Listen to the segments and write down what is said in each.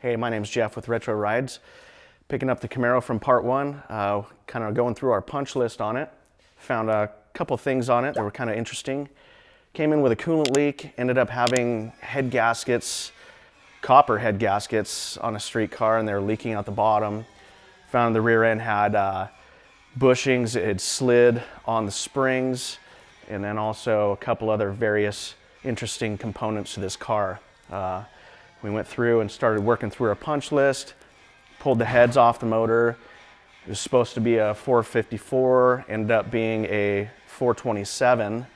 Hey, my name's Jeff with Retro Rides. Picking up the Camaro from part one, kind of going through our punch list on it. Found a couple things on it that were kind of interesting. Came in with a coolant leak, ended up having head gaskets, copper head gaskets on a street car, and they were leaking out the bottom. Found the rear end had bushings, it had slid on the springs, and then also a couple other various interesting components to this car. We went through and started working through our punch list, pulled the heads off the motor. It was supposed to be a 454, ended up being a 427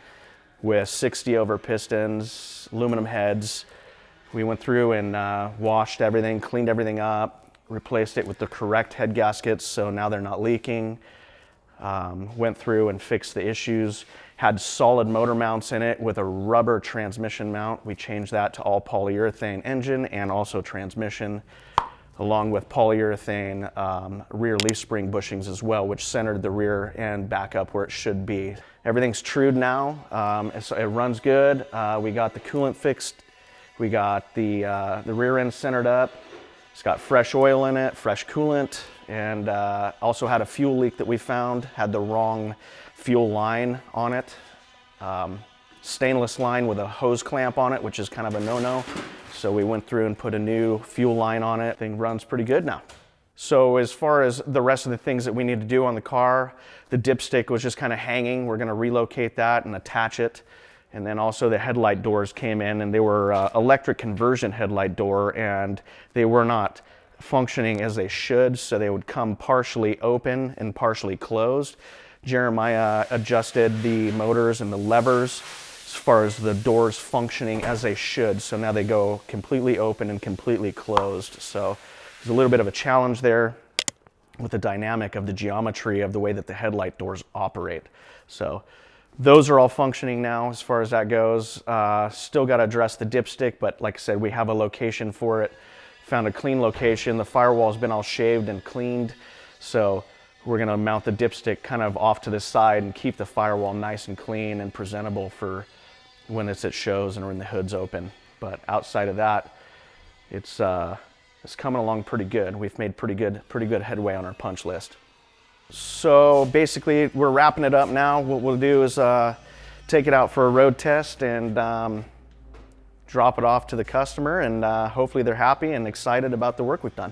with 60 over pistons, aluminum heads. We went through and washed everything, cleaned everything up, replaced it with the correct head gaskets, so now they're not leaking. Went through and fixed the issues. Had solid motor mounts in it with a rubber transmission mount. We changed that to all polyurethane engine and also transmission, along with polyurethane rear leaf spring bushings as well, which centered the rear end back up where it should be. Everything's trued now. It runs good. We got the coolant fixed. We got the rear end centered up. It's got fresh oil in it, fresh coolant, and also had a fuel leak that we found, had the wrong fuel line on it. Stainless line with a hose clamp on it, which is kind of a no-no. So we went through and put a new fuel line on it. Thing runs pretty good now. So as far as the rest of the things that we need to do on the car, the dipstick was just kind of hanging. We're gonna relocate that and attach it. And then also the headlight doors came in, and they were electric conversion headlight door, and they were not functioning as they should, so they would come partially open and partially closed. Jeremiah adjusted the motors and the levers as far as the doors functioning as they should, so now they go completely open and completely closed. So there's a little bit of a challenge there with the dynamic of the geometry of the way that the headlight doors operate. So those are all functioning now as far as that goes. Still got to address the dipstick, but like I said, we have a location for it. Found a clean location. The firewall's been all shaved and cleaned, so we're going to mount the dipstick kind of off to the side and keep the firewall nice and clean and presentable for when it's at shows and when the hood's open. But outside of that, it's coming along pretty good. We've made pretty good headway on our punch list. So basically, we're wrapping it up now. What we'll do is take it out for a road test and drop it off to the customer, and hopefully they're happy and excited about the work we've done.